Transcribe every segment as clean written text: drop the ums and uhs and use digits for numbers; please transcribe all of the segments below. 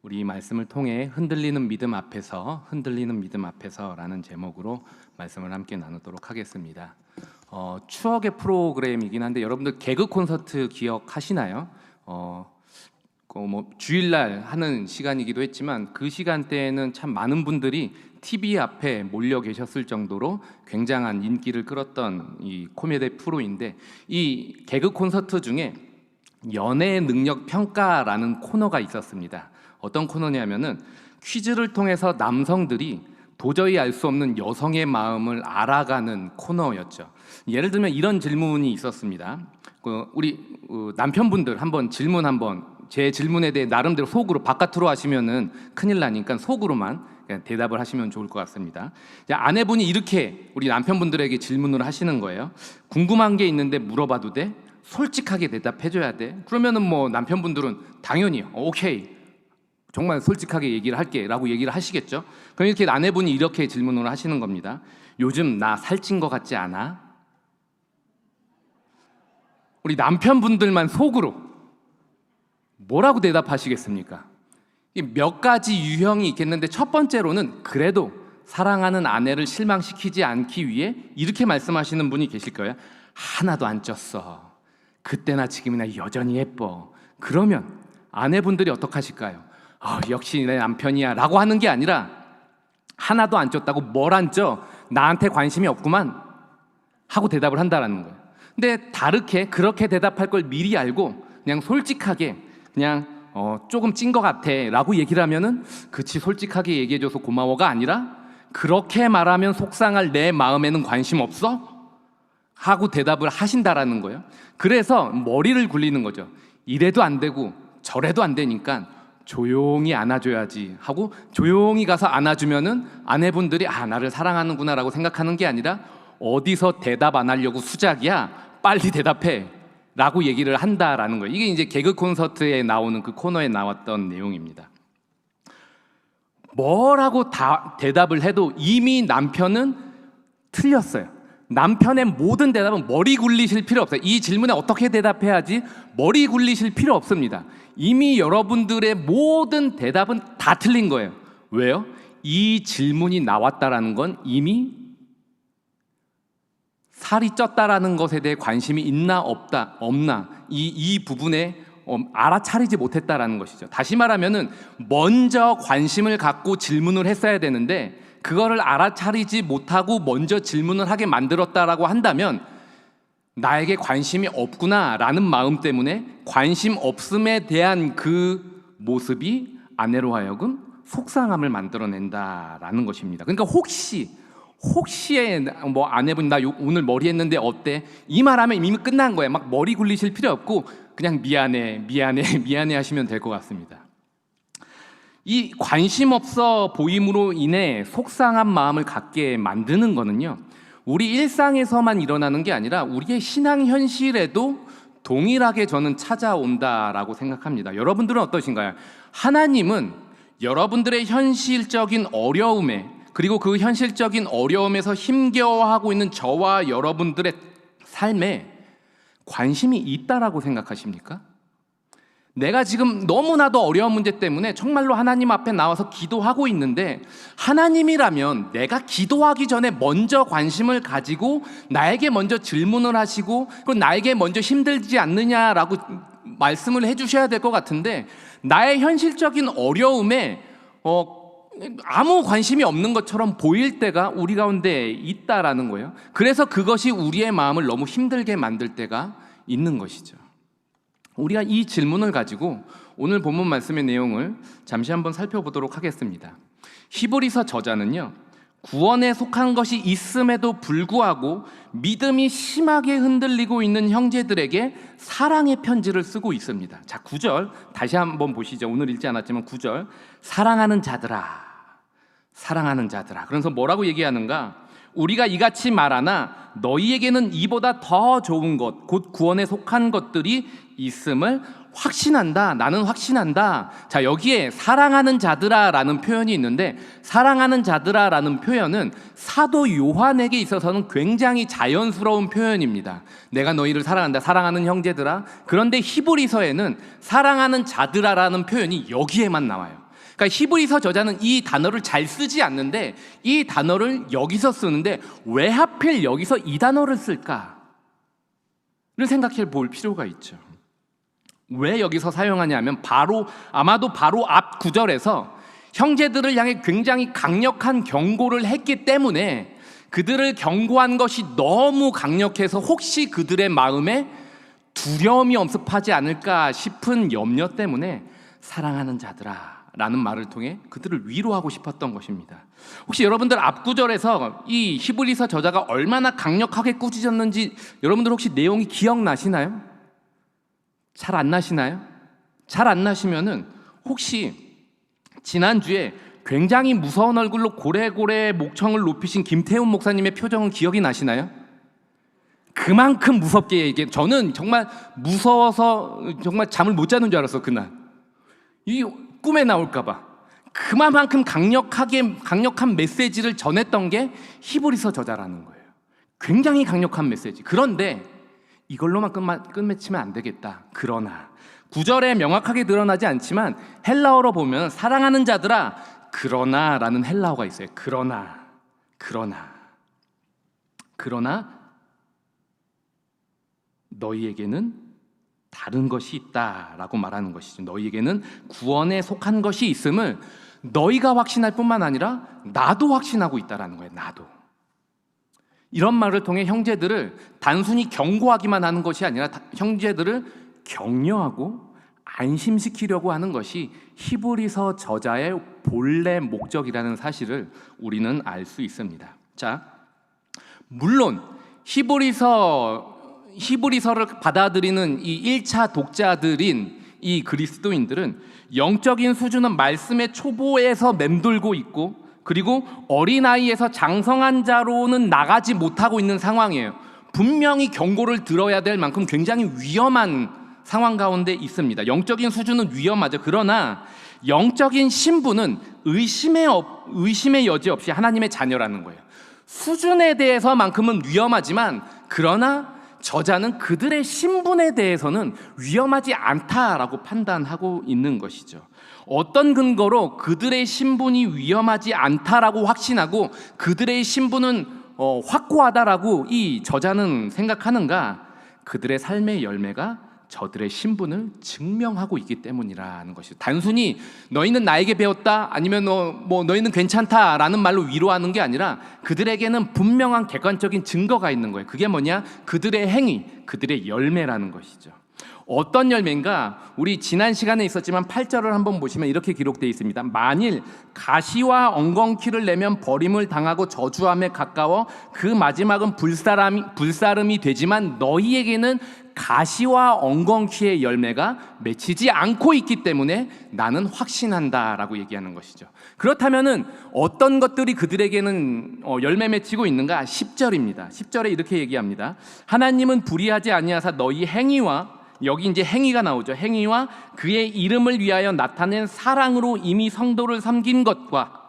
우리 말씀을 통해 흔들리는 믿음 앞에서라는 제목으로 말씀을 함께 나누도록 하겠습니다. 추억의 프로그램이긴 한데 여러분들 개그 콘서트 기억하시나요? 주일날 하는 시간이기도 했지만 그 시간대에는 참 많은 분들이 TV 앞에 몰려 계셨을 정도로 굉장한 인기를 끌었던 이 코미디 프로인데, 이 개그 콘서트 중에 연애 능력 평가라는 코너가 있었습니다. 어떤 코너냐면은 퀴즈를 통해서 남성들이 도저히 알 수 없는 여성의 마음을 알아가는 코너였죠. 예를 들면 이런 질문이 있었습니다. 우리 남편분들 한번 제 질문에 대해 나름대로 속으로, 바깥으로 하시면은 큰일 나니까 속으로만 그냥 대답을 하시면 좋을 것 같습니다. 아내분이 이렇게 우리 남편분들에게 질문을 하시는 거예요. 궁금한 게 있는데 물어봐도 돼? 솔직하게 대답해줘야 돼? 그러면은 뭐 남편분들은 당연히 오케이, 정말 솔직하게 얘기를 할게 라고 얘기를 하시겠죠. 그럼 이렇게 아내분이 이렇게 질문을 하시는 겁니다. 요즘 나 살찐 것 같지 않아? 우리 남편분들만 속으로 뭐라고 대답하시겠습니까? 몇 가지 유형이 있겠는데, 첫 번째로는 그래도 사랑하는 아내를 실망시키지 않기 위해 이렇게 말씀하시는 분이 계실 거예요. 하나도 안 쪘어. 그때나 지금이나 여전히 예뻐. 그러면 아내분들이 어떡하실까요? 역시 내 남편이야 라고 하는 게 아니라, 하나도 안 쪘다고? 뭘 안 쪄? 나한테 관심이 없구만 하고 대답을 한다라는 거예요. 근데 다르게 그렇게 대답할 걸 미리 알고 그냥 솔직하게 그냥 조금 찐 것 같아 라고 얘기를 하면은, 그치 솔직하게 얘기해줘서 고마워가 아니라, 그렇게 말하면 속상할 내 마음에는 관심 없어? 하고 대답을 하신다라는 거예요. 그래서 머리를 굴리는 거죠. 이래도 안 되고 저래도 안 되니까 조용히 안아줘야지 하고 조용히 가서 안아주면은 아내분들이 나를 사랑하는구나 라고 생각하는 게 아니라, 어디서 대답 안 하려고 수작이야, 빨리 대답해 라고 얘기를 한다라는 거예요. 이게 이제 개그 콘서트에 나오는 그 코너에 나왔던 내용입니다. 뭐라고 대답을 해도 이미 남편은 틀렸어요. 남편의 모든 대답은 머리 굴리실 필요 없어요. 이 질문에 어떻게 대답해야지 머리 굴리실 필요 없습니다. 이미 여러분들의 모든 대답은 다 틀린 거예요. 왜요? 이 질문이 나왔다라는 건 이미 살이 쪘다라는 것에 대해 관심이 있나 없나 이 부분에 알아차리지 못했다라는 것이죠. 다시 말하면은 먼저 관심을 갖고 질문을 했어야 되는데, 그거를 알아차리지 못하고 먼저 질문을 하게 만들었다라고 한다면, 나에게 관심이 없구나라는 마음 때문에 관심 없음에 대한 그 모습이 아내로 하여금 속상함을 만들어낸다라는 것입니다. 그러니까 혹시 아내분이 나 오늘 머리 했는데 어때? 이 말하면 이미 끝난 거예요. 막 머리 굴리실 필요 없고 그냥 미안해 하시면 될 것 같습니다. 이 관심 없어 보임으로 인해 속상한 마음을 갖게 만드는 거는요, 우리 일상에서만 일어나는 게 아니라 우리의 신앙 현실에도 동일하게 저는 찾아온다라고 생각합니다. 여러분들은 어떠신가요? 하나님은 여러분들의 현실적인 어려움에, 그리고 그 현실적인 어려움에서 힘겨워하고 있는 저와 여러분들의 삶에 관심이 있다라고 생각하십니까? 내가 지금 너무나도 어려운 문제 때문에 정말로 하나님 앞에 나와서 기도하고 있는데, 하나님이라면 내가 기도하기 전에 먼저 관심을 가지고 나에게 먼저 질문을 하시고, 그리고 나에게 먼저 힘들지 않느냐라고 말씀을 해주셔야 될 것 같은데, 나의 현실적인 어려움에 아무 관심이 없는 것처럼 보일 때가 우리 가운데 있다라는 거예요. 그래서 그것이 우리의 마음을 너무 힘들게 만들 때가 있는 것이죠. 우리가 이 질문을 가지고 오늘 본문 말씀의 내용을 잠시 한번 살펴보도록 하겠습니다. 히브리서 저자는요, 구원에 속한 것이 있음에도 불구하고 믿음이 심하게 흔들리고 있는 형제들에게 사랑의 편지를 쓰고 있습니다. 자, 9절 다시 한번 보시죠. 오늘 읽지 않았지만 9절, 사랑하는 자들아. 그래서 뭐라고 얘기하는가? 우리가 이같이 말하나 너희에게는 이보다 더 좋은 것, 곧 구원에 속한 것들이 있음을 확신한다. 나는 확신한다. 자, 여기에 사랑하는 자들아 라는 표현이 있는데, 사랑하는 자들아 라는 표현은 사도 요한에게 있어서는 굉장히 자연스러운 표현입니다. 내가 너희를 사랑한다, 사랑하는 형제들아. 그런데 히브리서에는 사랑하는 자들아 라는 표현이 여기에만 나와요. 그러니까 히브리서 저자는 이 단어를 잘 쓰지 않는데 이 단어를 여기서 쓰는데 왜 하필 여기서 이 단어를 쓸까를 생각해 볼 필요가 있죠. 왜 여기서 사용하냐면 아마도 바로 앞 구절에서 형제들을 향해 굉장히 강력한 경고를 했기 때문에 그들을 경고한 것이 너무 강력해서 혹시 그들의 마음에 두려움이 엄습하지 않을까 싶은 염려 때문에 사랑하는 자들아 라는 말을 통해 그들을 위로하고 싶었던 것입니다. 혹시 여러분들 앞구절에서 이 히브리서 저자가 얼마나 강력하게 꾸짖었는지 여러분들 혹시 내용이 기억나시나요? 잘 안 나시나요? 잘 안 나시면은 혹시 지난주에 굉장히 무서운 얼굴로 고래고래 목청을 높이신 김태훈 목사님의 표정은 기억이 나시나요? 그만큼 무섭게 얘기해. 저는 정말 무서워서 정말 잠을 못 자는 줄 알았어 그날. 이 꿈에 나올까봐. 그만큼 강력한 메시지를 전했던 게 히브리서 저자라는 거예요. 굉장히 강력한 메시지. 그런데 이걸로만 끝맺히면 안 되겠다. 그러나 구절에 명확하게 드러나지 않지만 헬라어로 보면 사랑하는 자들아 그러나라는 헬라어가 있어요. 그러나 너희에게는 다른 것이 있다라고 말하는 것이죠. 너희에게는 구원에 속한 것이 있음을 너희가 확신할 뿐만 아니라 나도 확신하고 있다라는 거예요. 나도. 이런 말을 통해 형제들을 단순히 경고하기만 하는 것이 아니라 형제들을 격려하고 안심시키려고 하는 것이 히브리서 저자의 본래 목적이라는 사실을 우리는 알 수 있습니다. 자, 물론 히브리서를 받아들이는 이 1차 독자들인 이 그리스도인들은 영적인 수준은 말씀의 초보에서 맴돌고 있고 그리고 어린아이에서 장성한 자로는 나가지 못하고 있는 상황이에요. 분명히 경고를 들어야 될 만큼 굉장히 위험한 상황 가운데 있습니다. 영적인 수준은 위험하죠. 그러나 영적인 신분은 의심의 여지 없이 하나님의 자녀라는 거예요. 수준에 대해서만큼은 위험하지만 그러나 저자는 그들의 신분에 대해서는 위험하지 않다라고 판단하고 있는 것이죠. 어떤 근거로 그들의 신분이 위험하지 않다라고 확신하고 그들의 신분은 확고하다라고 이 저자는 생각하는가? 그들의 삶의 열매가 저들의 신분을 증명하고 있기 때문이라는 것이죠. 단순히 너희는 나에게 배웠다 아니면 너희는 괜찮다라는 말로 위로하는 게 아니라 그들에게는 분명한 객관적인 증거가 있는 거예요. 그게 뭐냐? 그들의 행위, 그들의 열매라는 것이죠. 어떤 열매인가? 우리 지난 시간에 있었지만 8절을 한번 보시면 이렇게 기록되어 있습니다. 만일 가시와 엉겅퀴를 내면 버림을 당하고 저주함에 가까워 그 마지막은 불사름이 되지만 너희에게는 가시와 엉겅퀴의 열매가 맺히지 않고 있기 때문에 나는 확신한다라고 얘기하는 것이죠. 그렇다면은 어떤 것들이 그들에게는 열매 맺히고 있는가? 10절입니다. 10절에 이렇게 얘기합니다. 하나님은 불의하지 아니하사 너희 행위와, 여기 이제 행위가 나오죠. 행위와 그의 이름을 위하여 나타낸 사랑으로 이미 성도를 섬긴 것과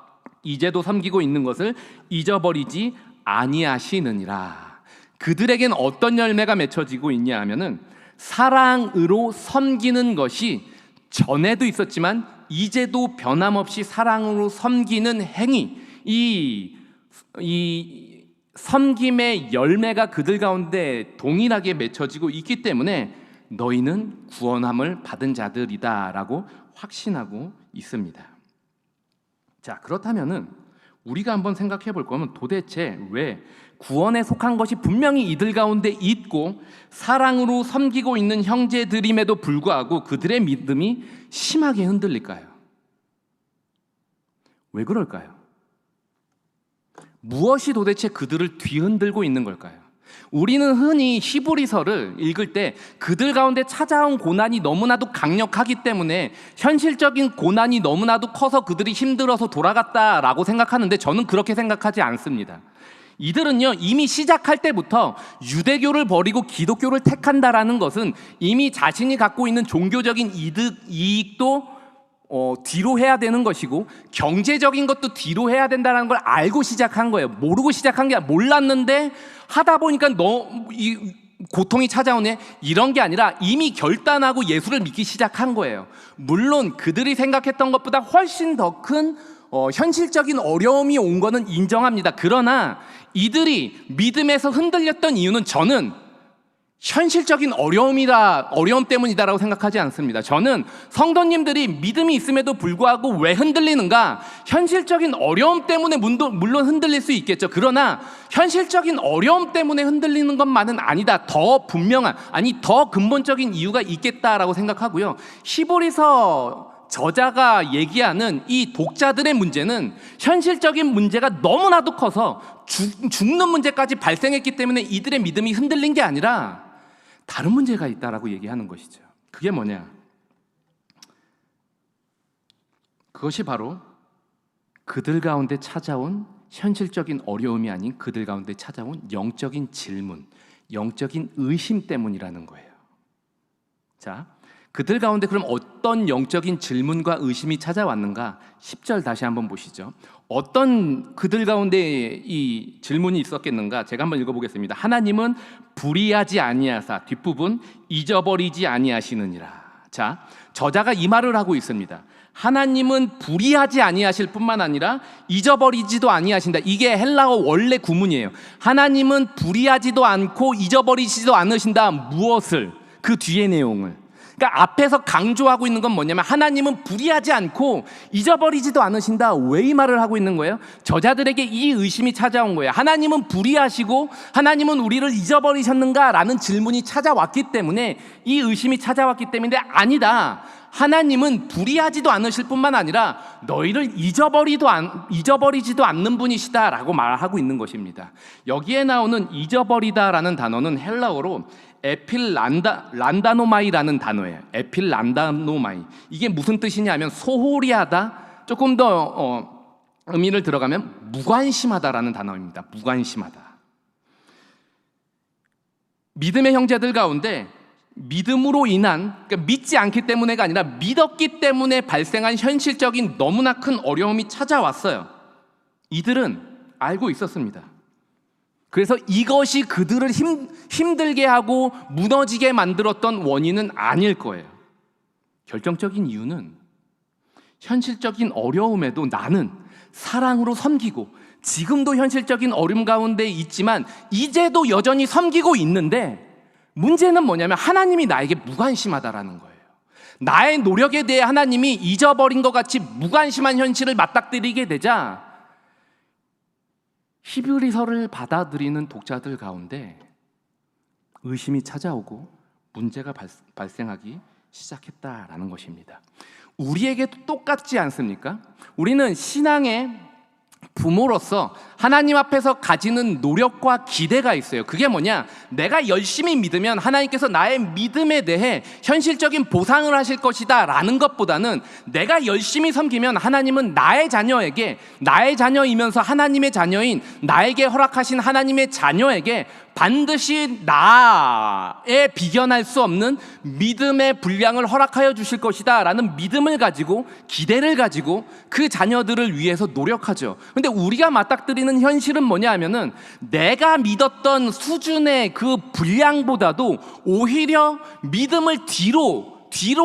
이제도 섬기고 있는 것을 잊어버리지 아니하시느니라. 그들에겐 어떤 열매가 맺혀지고 있냐 하면은 사랑으로 섬기는 것이 전에도 있었지만 이제도 변함없이 사랑으로 섬기는 행위, 이 섬김의 열매가 그들 가운데 동일하게 맺혀지고 있기 때문에 너희는 구원함을 받은 자들이다라고 확신하고 있습니다. 자, 그렇다면은 우리가 한번 생각해 볼 거면 도대체 왜 구원에 속한 것이 분명히 이들 가운데 있고 사랑으로 섬기고 있는 형제들임에도 불구하고 그들의 믿음이 심하게 흔들릴까요? 왜 그럴까요? 무엇이 도대체 그들을 뒤흔들고 있는 걸까요? 우리는 흔히 히브리서를 읽을 때 그들 가운데 찾아온 고난이 너무나도 강력하기 때문에 현실적인 고난이 너무나도 커서 그들이 힘들어서 돌아갔다라고 생각하는데 저는 그렇게 생각하지 않습니다. 이들은요, 이미 시작할 때부터 유대교를 버리고 기독교를 택한다라는 것은 이미 자신이 갖고 있는 종교적인 이익도 뒤로 해야 되는 것이고 경제적인 것도 뒤로 해야 된다는 걸 알고 시작한 거예요. 모르고 시작한 게 아니라 몰랐는데 하다 보니까 고통이 찾아오네 이런 게 아니라 이미 결단하고 예수를 믿기 시작한 거예요. 물론 그들이 생각했던 것보다 훨씬 더 큰 현실적인 어려움이 온 거는 인정합니다. 그러나 이들이 믿음에서 흔들렸던 이유는 저는 현실적인 어려움 때문이다라고 생각하지 않습니다. 저는 성도님들이 믿음이 있음에도 불구하고 왜 흔들리는가? 현실적인 어려움 때문에 물론 흔들릴 수 있겠죠. 그러나 현실적인 어려움 때문에 흔들리는 것만은 아니다. 더 근본적인 이유가 있겠다라고 생각하고요. 히브리서 저자가 얘기하는 이 독자들의 문제는 현실적인 문제가 너무나도 커서 죽는 문제까지 발생했기 때문에 이들의 믿음이 흔들린 게 아니라 다른 문제가 있다라고 얘기하는 것이죠. 그게 뭐냐? 그것이 바로 그들 가운데 찾아온 현실적인 어려움이 아닌 그들 가운데 찾아온 영적인 질문, 영적인 의심 때문이라는 거예요. 자, 그들 가운데 그럼 어떤 영적인 질문과 의심이 찾아왔는가? 10절 다시 한번 보시죠. 어떤 그들 가운데 이 질문이 있었겠는가? 제가 한번 읽어보겠습니다. 하나님은 불의하지 아니하사 뒷부분 잊어버리지 아니하시느니라. 자, 저자가 이 말을 하고 있습니다. 하나님은 불의하지 아니하실 뿐만 아니라 잊어버리지도 아니하신다. 이게 헬라어 원래 구문이에요. 하나님은 불의하지도 않고 잊어버리지도 않으신다. 무엇을? 그 뒤의 내용을. 그러니까 앞에서 강조하고 있는 건 뭐냐면 하나님은 불의하지 않고 잊어버리지도 않으신다. 왜 이 말을 하고 있는 거예요? 저자들에게 이 의심이 찾아온 거예요. 하나님은 불의하시고 하나님은 우리를 잊어버리셨는가? 라는 질문이 찾아왔기 때문에 이 의심이 찾아왔기 때문에 아니다. 하나님은 불의하지도 않으실 뿐만 아니라 너희를 잊어버리지도 않는 분이시다라고 말하고 있는 것입니다. 여기에 나오는 잊어버리다라는 단어는 헬라어로 에필란다노마이라는 단어예요. 에필란다노마이. 이게 무슨 뜻이냐면 소홀히 하다, 조금 더 의미를 들어가면 무관심하다라는 단어입니다. 무관심하다. 믿음의 형제들 가운데 믿음으로 인한, 그러니까 믿지 않기 때문에가 아니라 믿었기 때문에 발생한 현실적인 너무나 큰 어려움이 찾아왔어요. 이들은 알고 있었습니다. 그래서 이것이 그들을 힘들게 하고 무너지게 만들었던 원인은 아닐 거예요. 결정적인 이유는 현실적인 어려움에도 나는 사랑으로 섬기고 지금도 현실적인 어려움 가운데 있지만 이제도 여전히 섬기고 있는데 문제는 뭐냐면 하나님이 나에게 무관심하다라는 거예요. 나의 노력에 대해 하나님이 잊어버린 것 같이 무관심한 현실을 맞닥뜨리게 되자 히브리서를 받아들이는 독자들 가운데 의심이 찾아오고 문제가 발생하기 시작했다라는 것입니다. 우리에게도 똑같지 않습니까? 우리는 신앙의 부모로서 하나님 앞에서 가지는 노력과 기대가 있어요. 그게 뭐냐? 내가 열심히 믿으면 하나님께서 나의 믿음에 대해 현실적인 보상을 하실 것이다 라는 것보다는 내가 열심히 섬기면 하나님은 나의 자녀에게, 나의 자녀이면서 하나님의 자녀인 나에게 허락하신 하나님의 자녀에게 반드시 나에 비견할 수 없는 믿음의 분량을 허락하여 주실 것이다 라는 믿음을 가지고, 기대를 가지고 그 자녀들을 위해서 노력하죠. 근데 우리가 맞닥뜨리는 현실은 뭐냐 하면은 내가 믿었던 수준의 그 분량보다도 오히려 믿음을 뒤로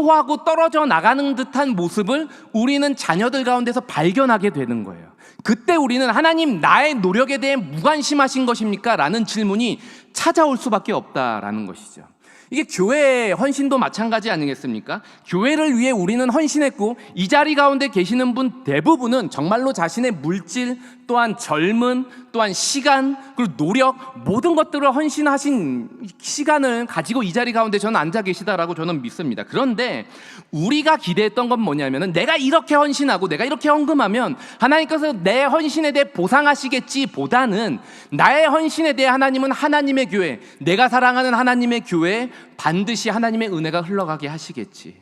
하고 떨어져 나가는 듯한 모습을 우리는 자녀들 가운데서 발견하게 되는 거예요. 그때 우리는 하나님 나의 노력에 대해 무관심하신 것입니까? 라는 질문이 찾아올 수밖에 없다라는 것이죠. 이게 교회의 헌신도 마찬가지 아니겠습니까? 교회를 위해 우리는 헌신했고 이 자리 가운데 계시는 분 대부분은 정말로 자신의 물질 또한 젊음 또한 시간 그리고 노력 모든 것들을 헌신하신 시간을 가지고 이 자리 가운데 저는 앉아 계시다라고 저는 믿습니다. 그런데 우리가 기대했던 건 뭐냐면은 내가 이렇게 헌신하고 내가 이렇게 헌금하면 하나님께서 내 헌신에 대해 보상하시겠지 보다는 나의 헌신에 대해 하나님은 하나님의 교회, 내가 사랑하는 하나님의 교회에 반드시 하나님의 은혜가 흘러가게 하시겠지.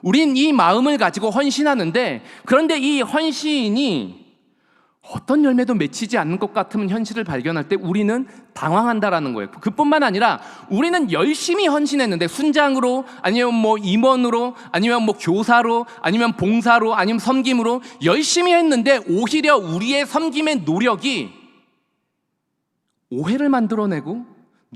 우린 이 마음을 가지고 헌신하는데 그런데 이 헌신이 어떤 열매도 맺히지 않는 것 같은 현실을 발견할 때 우리는 당황한다라는 거예요. 그뿐만 아니라 우리는 열심히 헌신했는데 순장으로 아니면 뭐 임원으로 아니면 뭐 교사로 아니면 봉사로 아니면 섬김으로 열심히 했는데 오히려 우리의 섬김의 노력이 오해를 만들어내고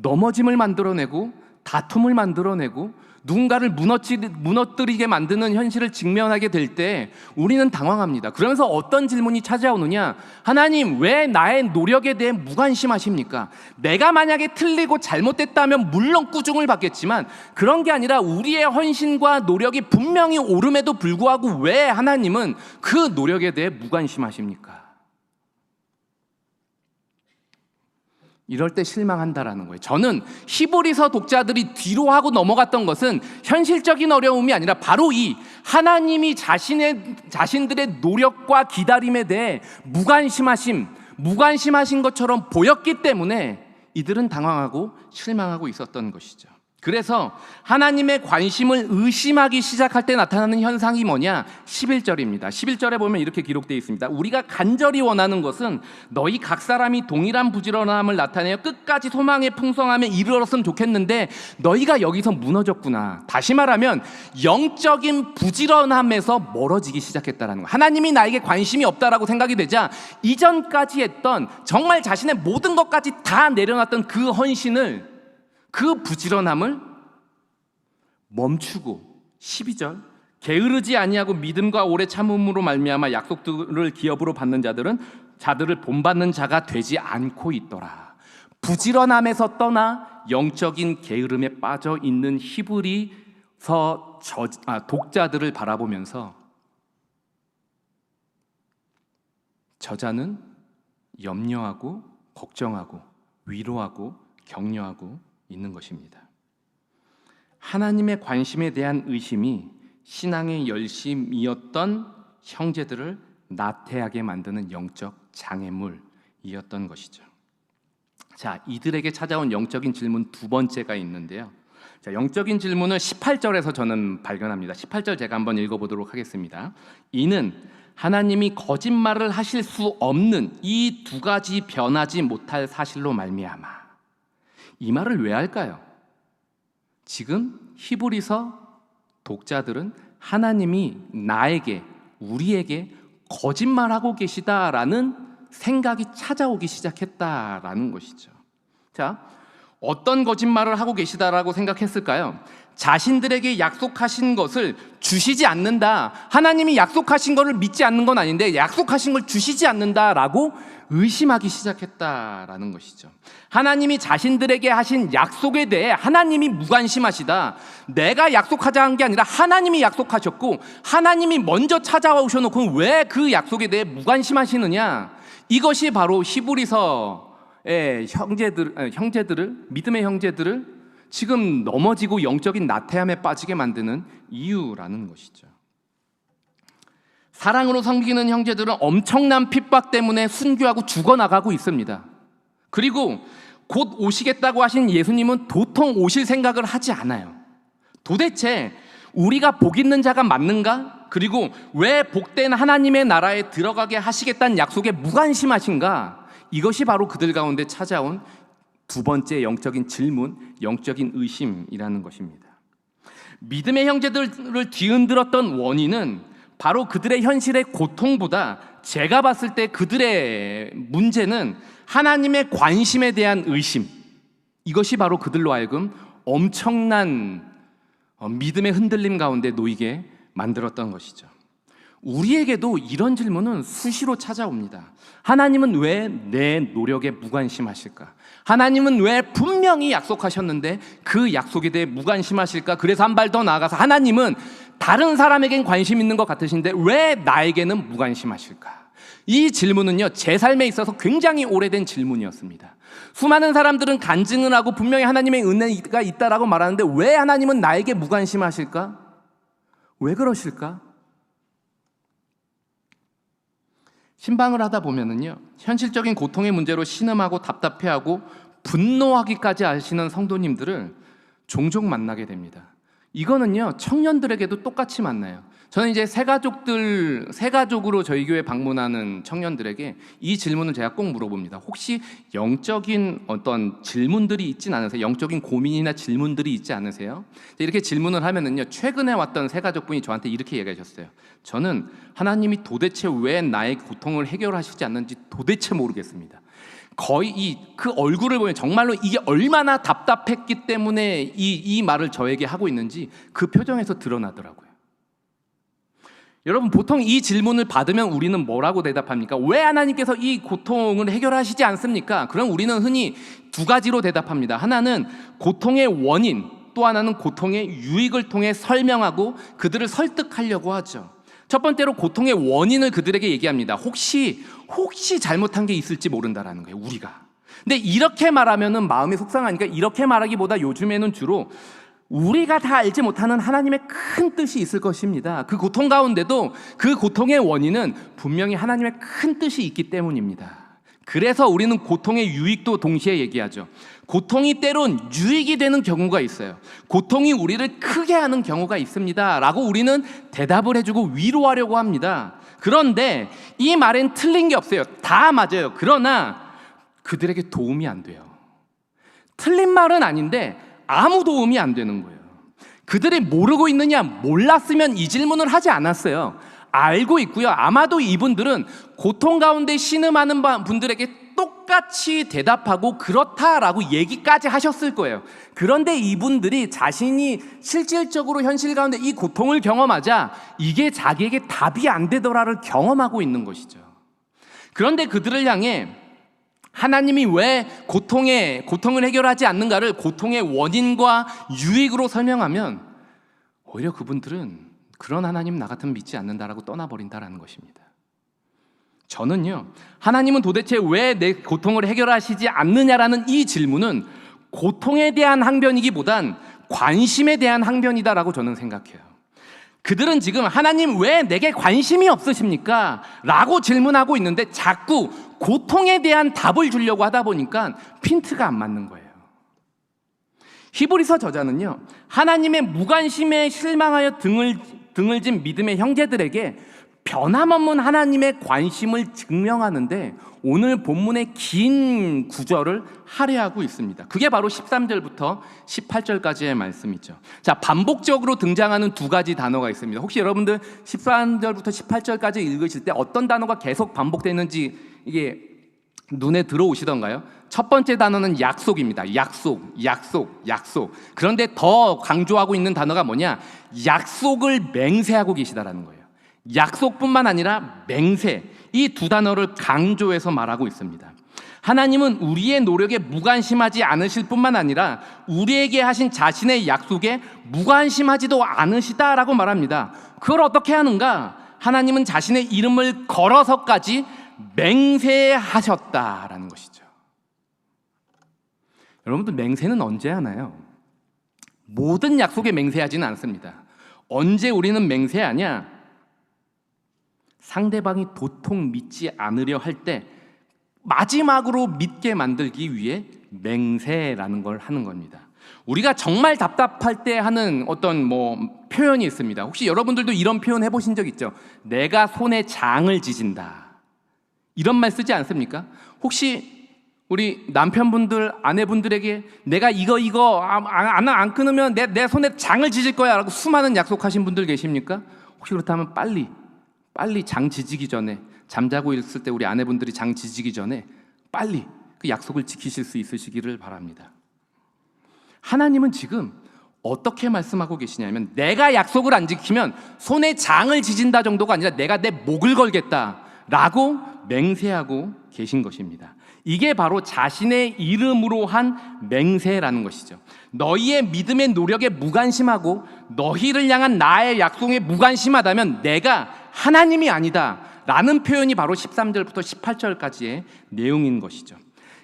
넘어짐을 만들어내고 다툼을 만들어내고 누군가를 무너뜨리게 만드는 현실을 직면하게 될 때 우리는 당황합니다. 그러면서 어떤 질문이 찾아오느냐? 하나님, 왜 나의 노력에 대해 무관심하십니까? 내가 만약에 틀리고 잘못됐다면 물론 꾸중을 받겠지만 그런 게 아니라 우리의 헌신과 노력이 분명히 옳음에도 불구하고 왜 하나님은 그 노력에 대해 무관심하십니까? 이럴 때 실망한다라는 거예요. 저는 히브리서 독자들이 뒤로 하고 넘어갔던 것은 현실적인 어려움이 아니라 바로 이 하나님이 자신들의 노력과 기다림에 대해 무관심하신 것처럼 보였기 때문에 이들은 당황하고 실망하고 있었던 것이죠. 그래서 하나님의 관심을 의심하기 시작할 때 나타나는 현상이 뭐냐? 11절입니다. 11절에 보면 이렇게 기록되어 있습니다. 우리가 간절히 원하는 것은 너희 각 사람이 동일한 부지런함을 나타내어 끝까지 소망의 풍성함에 이르렀으면 좋겠는데 너희가 여기서 무너졌구나. 다시 말하면 영적인 부지런함에서 멀어지기 시작했다는 거예요. 하나님이 나에게 관심이 없다라고 생각이 되자 이전까지 했던 정말 자신의 모든 것까지 다 내려놨던 그 헌신을, 그 부지런함을 멈추고 12절 게으르지 아니하고 믿음과 오래 참음으로 말미암아 약속들을 기업으로 받는 자들을 본받는 자가 되지 않고 있더라. 부지런함에서 떠나 영적인 게으름에 빠져 있는 히브리서 독자들을 바라보면서 저자는 염려하고 걱정하고 위로하고 격려하고 있는 것입니다. 하나님의 관심에 대한 의심이 신앙의 열심이었던 형제들을 나태하게 만드는 영적 장애물이었던 것이죠. 자, 이들에게 찾아온 영적인 질문 두 번째가 있는데요. 자, 영적인 질문을 18절에서 저는 발견합니다. 18절 제가 한번 읽어보도록 하겠습니다. 이는 하나님이 거짓말을 하실 수 없는 이 두 가지 변하지 못할 사실로 말미암아. 이 말을 왜 할까요? 지금 히브리서 독자들은 하나님이 나에게, 우리에게 거짓말하고 계시다라는 생각이 찾아오기 시작했다라는 것이죠. 자, 어떤 거짓말을 하고 계시다라고 생각했을까요? 자신들에게 약속하신 것을 주시지 않는다. 하나님이 약속하신 것을 믿지 않는 건 아닌데 약속하신 걸 주시지 않는다라고 의심하기 시작했다라는 것이죠. 하나님이 자신들에게 하신 약속에 대해 하나님이 무관심하시다. 내가 약속하자 한 게 아니라 하나님이 약속하셨고 하나님이 먼저 찾아와 오셔놓고 왜 그 약속에 대해 무관심하시느냐? 이것이 바로 히브리서의 믿음의 형제들을 지금 넘어지고 영적인 나태함에 빠지게 만드는 이유라는 것이죠. 사랑으로 섬기는 형제들은 엄청난 핍박 때문에 순교하고 죽어나가고 있습니다. 그리고 곧 오시겠다고 하신 예수님은 도통 오실 생각을 하지 않아요. 도대체 우리가 복 있는 자가 맞는가? 그리고 왜 복된 하나님의 나라에 들어가게 하시겠다는 약속에 무관심하신가? 이것이 바로 그들 가운데 찾아온 두 번째 영적인 질문, 영적인 의심이라는 것입니다. 믿음의 형제들을 뒤흔들었던 원인은 바로 그들의 현실의 고통보다 제가 봤을 때 그들의 문제는 하나님의 관심에 대한 의심, 이것이 바로 그들로 하여금 엄청난 믿음의 흔들림 가운데 놓이게 만들었던 것이죠. 우리에게도 이런 질문은 수시로 찾아옵니다. 하나님은 왜 내 노력에 무관심하실까? 하나님은 왜 분명히 약속하셨는데 그 약속에 대해 무관심하실까? 그래서 한 발 더 나아가서 하나님은 다른 사람에겐 관심 있는 것 같으신데 왜 나에게는 무관심하실까? 이 질문은요, 제 삶에 있어서 굉장히 오래된 질문이었습니다. 수많은 사람들은 간증을 하고 분명히 하나님의 은혜가 있다라고 말하는데 왜 하나님은 나에게 무관심하실까? 왜 그러실까? 신방을 하다 보면은요, 현실적인 고통의 문제로 신음하고 답답해하고 분노하기까지 하시는 성도님들을 종종 만나게 됩니다. 이거는요, 청년들에게도 똑같이 만나요. 저는 이제 새가족으로 저희 교회 방문하는 청년들에게 이 질문을 제가 꼭 물어봅니다. 혹시 영적인 어떤 질문들이 있진 않으세요? 영적인 고민이나 질문들이 있지 않으세요? 이렇게 질문을 하면은요, 최근에 왔던 새가족분이 저한테 이렇게 얘기하셨어요. 저는 하나님이 도대체 왜 나의 고통을 해결하시지 않는지 도대체 모르겠습니다. 거의 그 얼굴을 보면 정말로 이게 얼마나 답답했기 때문에 이 말을 저에게 하고 있는지 그 표정에서 드러나더라고요. 여러분, 보통 이 질문을 받으면 우리는 뭐라고 대답합니까? 왜 하나님께서 이 고통을 해결하시지 않습니까? 그럼 우리는 흔히 두 가지로 대답합니다. 하나는 고통의 원인, 또 하나는 고통의 유익을 통해 설명하고 그들을 설득하려고 하죠. 첫 번째로 고통의 원인을 그들에게 얘기합니다. 혹시 잘못한 게 있을지 모른다라는 거예요, 우리가. 근데 이렇게 말하면은 마음이 속상하니까 이렇게 말하기보다 요즘에는 주로 우리가 다 알지 못하는 하나님의 큰 뜻이 있을 것입니다. 그 고통 가운데도 그 고통의 원인은 분명히 하나님의 큰 뜻이 있기 때문입니다. 그래서 우리는 고통의 유익도 동시에 얘기하죠. 고통이 때론 유익이 되는 경우가 있어요. 고통이 우리를 크게 하는 경우가 있습니다 라고 우리는 대답을 해주고 위로하려고 합니다. 그런데 이 말엔 틀린 게 없어요. 다 맞아요. 그러나 그들에게 도움이 안 돼요. 틀린 말은 아닌데 아무 도움이 안 되는 거예요. 그들이 모르고 있느냐? 몰랐으면 이 질문을 하지 않았어요. 알고 있고요. 아마도 이분들은 고통 가운데 신음하는 분들에게 똑같이 대답하고 그렇다라고 얘기까지 하셨을 거예요. 그런데 이분들이 자신이 실질적으로 현실 가운데 이 고통을 경험하자 이게 자기에게 답이 안 되더라를 경험하고 있는 것이죠. 그런데 그들을 향해 하나님이 왜 고통을 해결하지 않는가를 고통의 원인과 유익으로 설명하면 오히려 그분들은 그런 하나님 나 같으면 믿지 않는다라고 떠나버린다라는 것입니다. 저는요, 하나님은 도대체 왜 내 고통을 해결하시지 않느냐라는 이 질문은 고통에 대한 항변이기보단 관심에 대한 항변이다라고 저는 생각해요. 그들은 지금 하나님 왜 내게 관심이 없으십니까? 라고 질문하고 있는데 자꾸 고통에 대한 답을 주려고 하다 보니까 핀트가 안 맞는 거예요. 히브리서 저자는요, 하나님의 무관심에 실망하여 등을 진 믿음의 형제들에게 변함없는 하나님의 관심을 증명하는데 오늘 본문의 긴 구절을 할애하고 있습니다. 그게 바로 13절부터 18절까지의 말씀이죠. 자, 반복적으로 등장하는 두 가지 단어가 있습니다. 혹시 여러분들 13절부터 18절까지 읽으실 때 어떤 단어가 계속 반복되는지 이게 눈에 들어오시던가요? 첫 번째 단어는 약속입니다. 약속. 그런데 더 강조하고 있는 단어가 뭐냐? 약속을 맹세하고 계시다라는 거예요. 약속뿐만 아니라 맹세, 이 두 단어를 강조해서 말하고 있습니다. 하나님은 우리의 노력에 무관심하지 않으실 뿐만 아니라 우리에게 하신 자신의 약속에 무관심하지도 않으시다라고 말합니다. 그걸 어떻게 하는가? 하나님은 자신의 이름을 걸어서까지 맹세하셨다라는 것이죠. 여러분들, 맹세는 언제 하나요? 모든 약속에 맹세하지는 않습니다. 언제 우리는 맹세하냐? 상대방이 도통 믿지 않으려 할 때 마지막으로 믿게 만들기 위해 맹세라는 걸 하는 겁니다. 우리가 정말 답답할 때 하는 어떤 표현이 있습니다. 혹시 여러분들도 이런 표현 해보신 적 있죠? 내가 손에 장을 지진다. 이런 말 쓰지 않습니까? 혹시 우리 남편분들, 아내분들에게 내가 이거 안 끊으면 내 손에 장을 지질 거야 라고 수많은 약속하신 분들 계십니까? 혹시 그렇다면 빨리 장 지지기 전에, 잠자고 있을 때 우리 아내분들이 장 지지기 전에 빨리 그 약속을 지키실 수 있으시기를 바랍니다. 하나님은 지금 어떻게 말씀하고 계시냐면 내가 약속을 안 지키면 손에 장을 지진다 정도가 아니라 내가 내 목을 걸겠다라고 맹세하고 계신 것입니다. 이게 바로 자신의 이름으로 한 맹세라는 것이죠. 너희의 믿음의 노력에 무관심하고 너희를 향한 나의 약속에 무관심하다면 내가 하나님이 아니다 라는 표현이 바로 13절부터 18절까지의 내용인 것이죠.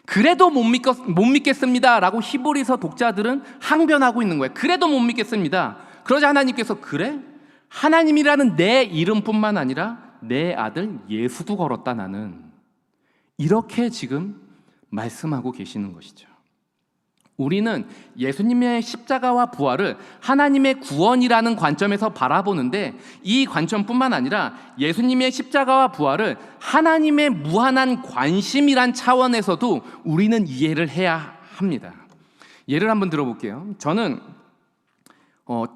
그래도 못 믿겠습니다 라고 히브리서 독자들은 항변하고 있는 거예요. 그래도 못 믿겠습니다. 그러자 하나님께서 그래? 하나님이라는 내 이름뿐만 아니라 내 아들 예수도 걸었다 나는. 이렇게 지금 말씀하고 계시는 것이죠. 우리는 예수님의 십자가와 부활을 하나님의 구원이라는 관점에서 바라보는데 이 관점뿐만 아니라 예수님의 십자가와 부활을 하나님의 무한한 관심이란 차원에서도 우리는 이해를 해야 합니다. 예를 한번 들어볼게요. 저는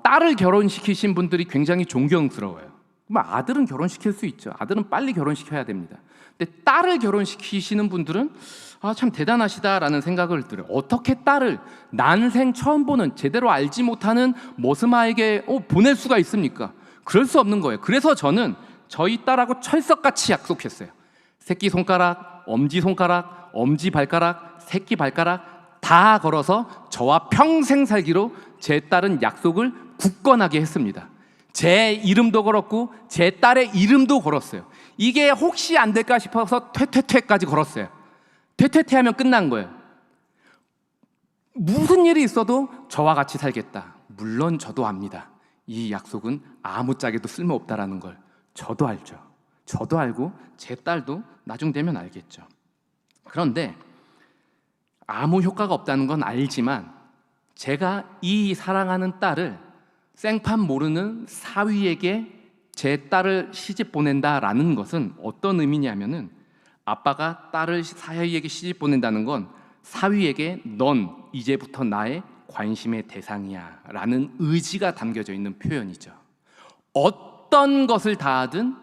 딸을 결혼시키신 분들이 굉장히 존경스러워요. 그럼 아들은 결혼시킬 수 있죠. 아들은 빨리 결혼시켜야 됩니다. 근데 딸을 결혼시키시는 분들은 참 대단하시다라는 생각을 들어요. 어떻게 딸을 난생 처음 보는 제대로 알지 못하는 머스마에게 보낼 수가 있습니까? 그럴 수 없는 거예요. 그래서 저는 저희 딸하고 철석같이 약속했어요. 새끼손가락, 엄지손가락, 엄지발가락, 새끼발가락 다 걸어서 저와 평생 살기로 제 딸은 약속을 굳건하게 했습니다. 제 이름도 걸었고 제 딸의 이름도 걸었어요. 이게 혹시 안 될까 싶어서 퇴퇴퇴까지 걸었어요. 퇴퇴퇴 하면 끝난 거예요. 무슨 일이 있어도 저와 같이 살겠다. 물론 저도 압니다. 이 약속은 아무짝에도 쓸모없다라는 걸 저도 알죠. 저도 알고 제 딸도 나중 되면 알겠죠. 그런데 아무 효과가 없다는 건 알지만 제가 이 사랑하는 딸을 생판 모르는 사위에게 제 딸을 시집 보낸다라는 것은 어떤 의미냐면은 아빠가 딸을 사위에게 시집 보낸다는 건 사위에게 넌 이제부터 나의 관심의 대상이야 라는 의지가 담겨져 있는 표현이죠. 어떤 것을 다 하든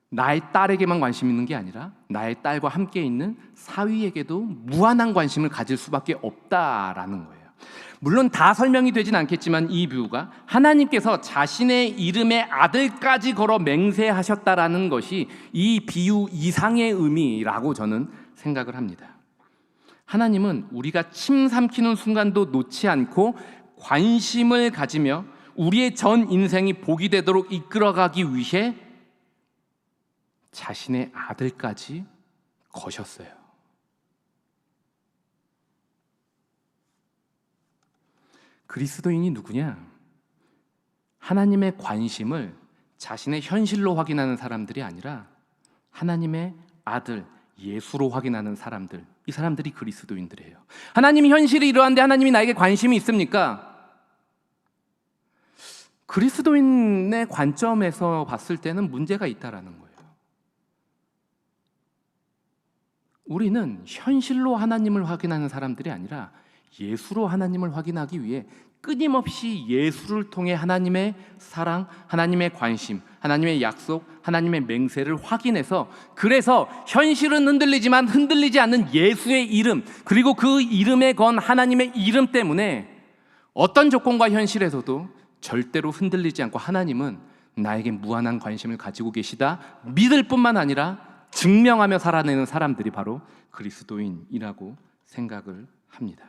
나의 딸에게만 관심 있는 게 아니라 나의 딸과 함께 있는 사위에게도 무한한 관심을 가질 수밖에 없다라는 거예요. 물론 다 설명이 되진 않겠지만 이 비유가 하나님께서 자신의 이름의 아들까지 걸어 맹세하셨다라는 것이 이 비유 이상의 의미라고 저는 생각을 합니다. 하나님은 우리가 침 삼키는 순간도 놓지 않고 관심을 가지며 우리의 전 인생이 복이 되도록 이끌어가기 위해 자신의 아들까지 거셨어요. 그리스도인이 누구냐? 하나님의 관심을 자신의 현실로 확인하는 사람들이 아니라 하나님의 아들 예수로 확인하는 사람들, 이 사람들이 그리스도인들이에요. 하나님이 현실이 이러한데 하나님이 나에게 관심이 있습니까? 그리스도인의 관점에서 봤을 때는 문제가 있다라는 거예요. 우리는 현실로 하나님을 확인하는 사람들이 아니라 예수로 하나님을 확인하기 위해 끊임없이 예수를 통해 하나님의 사랑, 하나님의 관심, 하나님의 약속, 하나님의 맹세를 확인해서 그래서 현실은 흔들리지만 흔들리지 않는 예수의 이름 그리고 그 이름에 건 하나님의 이름 때문에 어떤 조건과 현실에서도 절대로 흔들리지 않고 하나님은 나에게 무한한 관심을 가지고 계시다 믿을 뿐만 아니라 증명하며 살아내는 사람들이 바로 그리스도인이라고 생각을 합니다.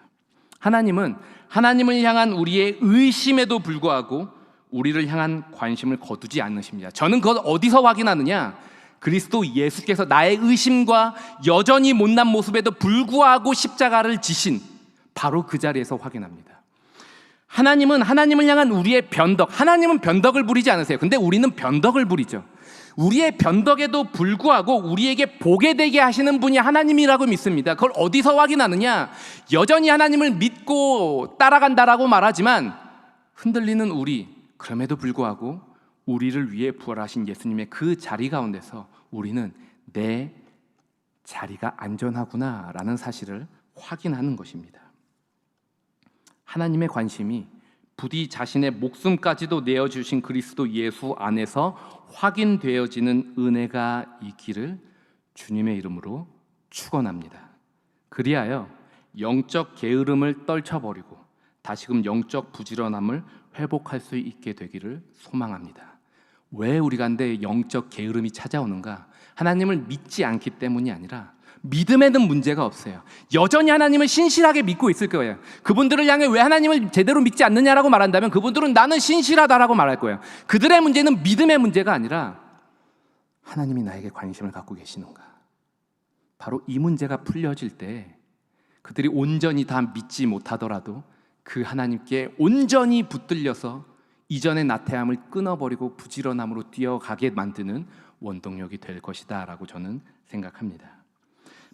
하나님은 하나님을 향한 우리의 의심에도 불구하고 우리를 향한 관심을 거두지 않으십니다. 저는 그걸 어디서 확인하느냐? 그리스도 예수께서 나의 의심과 여전히 못난 모습에도 불구하고 십자가를 지신 바로 그 자리에서 확인합니다. 하나님은 하나님을 향한 우리의 변덕, 하나님은 변덕을 부리지 않으세요. 근데 우리는 변덕을 부리죠. 우리의 변덕에도 불구하고 우리에게 보게 되게 하시는 분이 하나님이라고 믿습니다. 그걸 어디서 확인하느냐? 여전히 하나님을 믿고 따라간다라고 말하지만 흔들리는 우리, 그럼에도 불구하고 우리를 위해 부활하신 예수님의 그 자리 가운데서 우리는 내 자리가 안전하구나라는 사실을 확인하는 것입니다. 하나님의 관심이 부디 자신의 목숨까지도 내어주신 그리스도 예수 안에서 확인되어지는 은혜가 있기를 주님의 이름으로 축원합니다. 그리하여 영적 게으름을 떨쳐버리고 다시금 영적 부지런함을 회복할 수 있게 되기를 소망합니다. 왜 우리 가운데 영적 게으름이 찾아오는가? 하나님을 믿지 않기 때문이 아니라 믿음에는 문제가 없어요. 여전히 하나님을 신실하게 믿고 있을 거예요. 그분들을 향해 왜 하나님을 제대로 믿지 않느냐라고 말한다면 그분들은 나는 신실하다라고 말할 거예요. 그들의 문제는 믿음의 문제가 아니라 하나님이 나에게 관심을 갖고 계시는가. 바로 이 문제가 풀려질 때 그들이 온전히 다 믿지 못하더라도 그 하나님께 온전히 붙들려서 이전의 나태함을 끊어버리고 부지런함으로 뛰어가게 만드는 원동력이 될 것이다 라고 저는 생각합니다.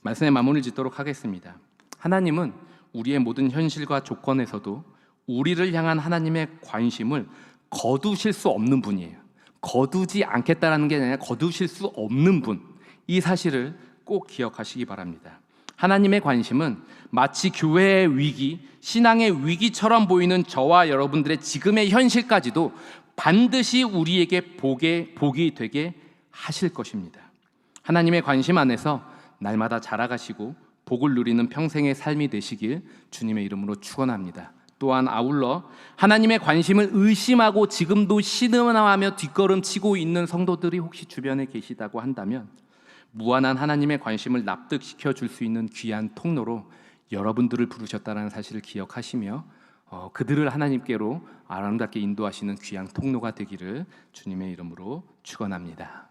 말씀의 마무리를 짓도록 하겠습니다. 하나님은 우리의 모든 현실과 조건에서도 우리를 향한 하나님의 관심을 거두실 수 없는 분이에요. 거두지 않겠다라는 게 아니라 거두실 수 없는 분. 이 사실을 꼭 기억하시기 바랍니다. 하나님의 관심은 마치 교회의 위기, 신앙의 위기처럼 보이는 저와 여러분들의 지금의 현실까지도 반드시 우리에게 복이 되게 하실 것입니다. 하나님의 관심 안에서 날마다 자라가시고 복을 누리는 평생의 삶이 되시길 주님의 이름으로 축원합니다. 또한 아울러 하나님의 관심을 의심하고 지금도 신음하며 뒷걸음치고 있는 성도들이 혹시 주변에 계시다고 한다면 무한한 하나님의 관심을 납득시켜 줄 수 있는 귀한 통로로 여러분들을 부르셨다는 사실을 기억하시며 그들을 하나님께로 아름답게 인도하시는 귀한 통로가 되기를 주님의 이름으로 축원합니다.